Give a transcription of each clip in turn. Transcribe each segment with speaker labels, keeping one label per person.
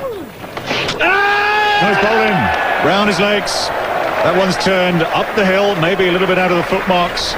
Speaker 1: Nice ball in. Round his legs. That one's turned up the hill, maybe a little bit out of the footmarks.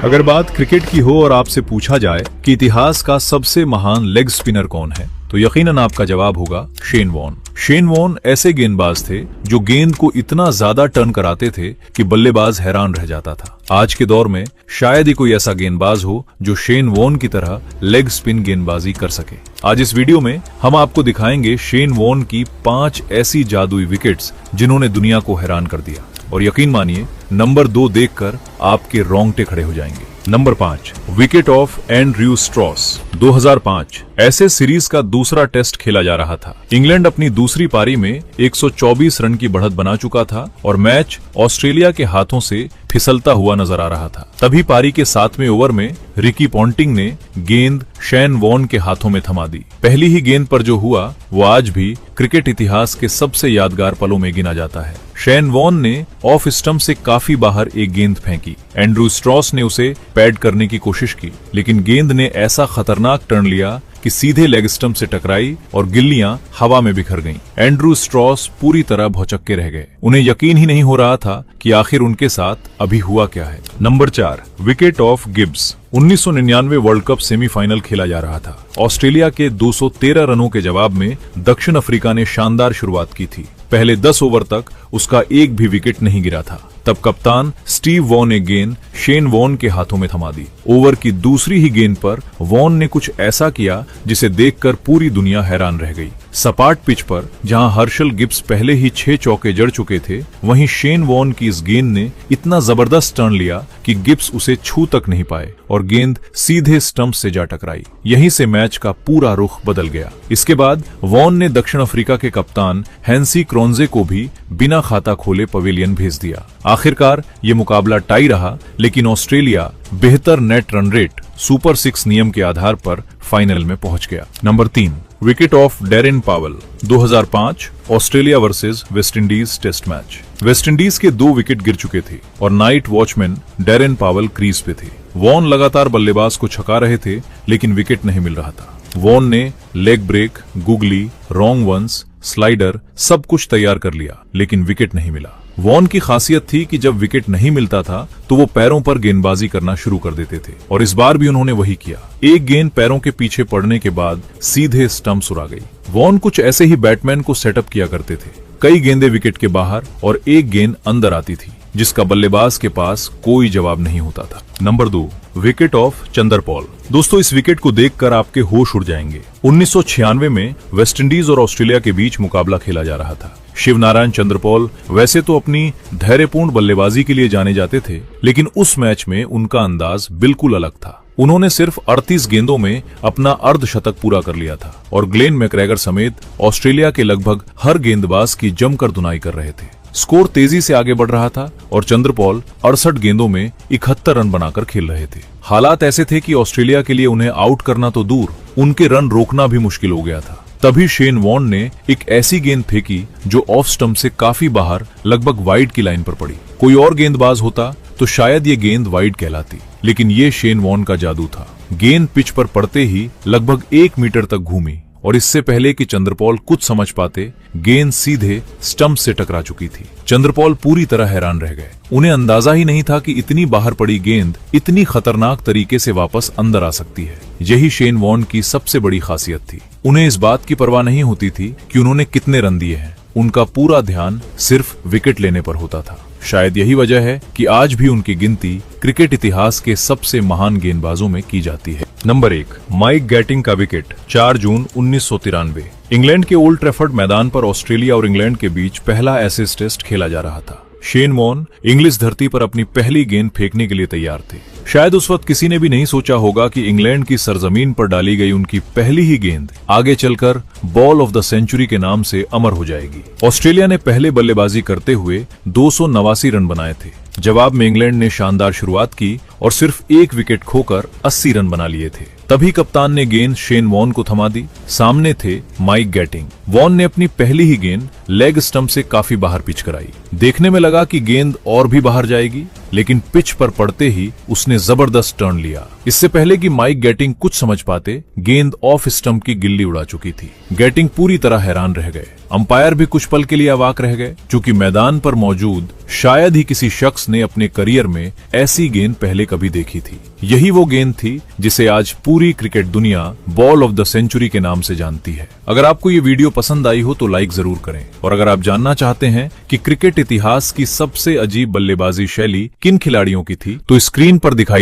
Speaker 2: अगर बात cricket की हो और आपसे पूछा जाए कि इतिहास का सबसे महान लेग स्पिनर कौन है, तो यकीनन आपका जवाब होगा शेन वॉर्न। शेन वॉर्न ऐसे गेंदबाज थे जो गेंद को इतना ज्यादा टर्न कराते थे कि बल्लेबाज हैरान रह जाता था। आज के दौर में शायद ही कोई ऐसा गेंदबाज हो जो शेन वॉर्न की तरह लेग स्पिन गेंदबाजी कर सके। आज इस वीडियो में हम आपको दिखाएंगे शेन वॉर्न की 5 ऐसी जादुई विकेट्स जिन्होंने दुनिया को हैरान कर दिया, और यकीन मानिए नंबर 2 देखकर आपके रोंगटे खड़े हो जाएंगे। Number 5, wicket of Andrew Strauss. 2005 ऐसे सीरीज का दूसरा टेस्ट खेला जा रहा था। इंग्लैंड अपनी दूसरी पारी में 124 रन की बढ़त बना चुका था और मैच ऑस्ट्रेलिया के हाथों से फिसलता हुआ नजर आ रहा था। तभी पारी के 7वें ओवर में रिकी पॉन्टिंग ने गेंद शेन वॉर्न के हाथों में थमा दी। पहली ही गेंद पर जो हुआ वो आज भी क्रिकेट इतिहास के सबसे यादगार पलों में गिना जाता है। शेन वॉर्न ने ऑफ स्टंप से काफी बाहर एक गेंद फेंकी। एंड्रयू स्ट्रॉस ने उसे पैड करने की कोशिश की, लेकिन गेंद ने ऐसा खतरनाक टर्न लिया कि सीधे लेग स्टंप से टकराई और गिल्लियां हवा में बिखर गईं। एंड्रयू स्ट्रॉस पूरी तरह भौचक्के रह गए। उन्हें यकीन ही नहीं हो रहा था कि आखिर उनके साथ अभी हुआ क्या है। Number 4, wicket of Gibbs. 1999 world cup semifinal खेला जा रहा था। ऑस्ट्रेलिया के 213 रनों के जवाब में दक्षिण अफ्रीका ने शानदार शुरुआत की थी। पहले 10 ओवर तक उसका एक भी विकेट नहीं गिरा था। तब कप्तान स्टीव वॉ ने गेंद शेन वॉर्न के हाथों में थमा दी। ओवर की दूसरी ही गेंद पर वॉर्न ने कुछ ऐसा किया जिसे देखकर पूरी दुनिया हैरान रह गई। सपाट पिच पर जहां हर्शल गिब्स पहले ही 6 चौके जड़ चुके थे, वहीं शेन वॉर्न की इस गेंद ने इतना जबरदस्त टर्न लिया कि गिब्स उसे छू तक नहीं पाए और गेंद सीधे स्टंप से जा टकराई। यहीं से मैच का पूरा रुख बदल गया। इसके बाद वॉर्न ने दक्षिण अफ्रीका के कप्तान हैंसी क्रोन्जे को भी बिना खाता खोले पवेलियन भेज दिया। आखिरकार ये मुकाबला टाई रहा, लेकिन ऑस्ट्रेलिया बेहतर नेट रन रेट सुपर 6 नियम के आधार पर फाइनल में पहुंच गया। Number 3, wicket of Daren Powell. 2005 Australia versus West Indies test match. West Indies के 2 विकेट गिर चुके थे और night watchman Daren Powell crease पे थे। वॉर्न लगातार बल्लेबाज को छका रहे थे, लेकिन विकेट नहीं मिल रहा था। वॉर्न ने leg break, googly, wrong ones, slider सब कुछ तैयार कर लिया, लेकिन विकेट नहीं मिला। वॉर्न की खासियत थी कि जब विकेट नहीं मिलता था तो वो पैरों पर गेंदबाजी करना शुरू कर देते थे, और इस बार भी उन्होंने वही किया। एक गेंद पैरों के पीछे पड़ने के बाद सीधे स्टंप्स उड़ा गई। वॉर्न कुछ ऐसे ही बैट्समैन को सेटअप किया करते थे। कई गेंदें विकेट के बाहर और एक गेंद अंदर आती थी, जिसका बल्लेबाज के पास कोई जवाब नहीं होता था। Number 2, wicket of Chanderpaul. दोस्तों, इस विकेट को देखकर आपके होश उड़ जाएंगे। 1996 में वेस्टइंडीज और ऑस्ट्रेलिया के बीच मुकाबला खेला जा रहा था। शिवनारायण चंद्रपॉल वैसे तो अपनी धैर्यपूर्ण बल्लेबाजी के लिए जाने जाते थे, लेकिन उस मैच में उनका अंदाज बिल्कुल अलग था। उन्होंने सिर्फ 38 गेंदों में अपना अर्धशतक पूरा कर लिया था और ग्लेन मैकग्रेगर समेत ऑस्ट्रेलिया के लगभग हर गेंदबाज की जमकर धुनाई कर रहे थे। स्कोर तेजी से आगे बढ़ रहा था और चंद्रपॉल 68 गेंदों में 71 रन बनाकर खेल रहे थे। हालात ऐसे थे कि ऑस्ट्रेलिया के लिए उन्हें आउट करना तो दूर, उनके रन रोकना भी मुश्किल हो गया था। तभी शेन वॉर्न ने एक ऐसी गेंद फेंकी जो ऑफ स्टंप से काफी बाहर लगभग वाइड की लाइन पर पड़ी। कोई और गेंदबाज होता तो शायद ये गेंद वाइड कहलाती, लेकिन ये शेन वॉर्न का जादू था। गेंद पिच पर पड़ते ही लगभग 1 मीटर तक घूमी और इससे पहले कि चंद्रपॉल कुछ समझ पाते, गेंद सीधे स्टंप से टकरा चुकी थी। चंद्रपॉल पूरी तरह हैरान रह गए। उन्हें अंदाजा ही नहीं था कि इतनी बाहर पड़ी गेंद इतनी खतरनाक तरीके से वापस अंदर आ सकती है। यही शेन वॉर्न की सबसे बड़ी खासियत थी। उन्हें इस बात की परवाह नहीं होती थी कि उन्होंने कितने रन दिए हैं। उनका पूरा ध्यान सिर्फ विकेट लेने पर होता था। शायद यही वजह है कि आज भी उनकी गिनती क्रिकेट इतिहास के सबसे महान गेंदबाजों में की जाती है। नंबर 1, माइक गैटिंग का विकेट। 4 जून 1993 इंग्लैंड के ओल्ड ट्रैफर्ड मैदान पर ऑस्ट्रेलिया और इंग्लैंड के बीच पहला एशेज टेस्ट खेला जा रहा था। शेन वॉर्न इंग्लिश धरती पर अपनी पहली गेंद फेंकने के लिए तैयार थे। शायद उस वक्त किसी ने भी नहीं सोचा होगा कि इंग्लैंड की सरजमीन पर डाली गई उनकी पहली ही गेंद आगे चलकर बॉल ऑफ द सेंचुरी के नाम से अमर हो जाएगी। ऑस्ट्रेलिया ने पहले बल्लेबाजी करते हुए 289 रन बनाए थे। जवाब में इंग्लैंड ने शानदार शुरुआत की और सिर्फ एक विकेट खोकर 80 रन बना लिए थे। तभी कप्तान ने गेंद शेन वॉर्न को थमा दी। सामने थे माइक गैटिंग। वॉर्न ने अपनी पहली ही गेंद लेग स्टंप से काफी बाहर पिच कराई। देखने में लगा कि गेंद और भी बाहर जाएगी, लेकिन पिच पर पड़ते ही उसने जबरदस्त टर्न लिया। इससे पहले कि माइक गैटिंग कुछ समझ पाते, गेंद ऑफ स्टंप की गिल्ली उड़ा चुकी थी। गैटिंग पूरी तरह हैरान रह गए। अंपायर भी कुछ पल के लिए अवाक रह गए, क्योंकि मैदान पर मौजूद शायद ही किसी शख्स ने अपने करियर में ऐसी गेंद पहले कभी देखी थी। यही वो गेंद थी जिसे आज पूरी क्रिकेट दुनिया बॉल ऑफ द सेंचुरी के नाम से जानती है। अगर आपको ये वीडियो पसंद आई हो तो लाइक जरूर करें, और अगर आप जानना चाहते हैं कि क्रिकेट इतिहास की सबसे अजीब बल्लेबाजी शैली किन खिलाड़ियों की थी, तो स्क्रीन पर दिखाई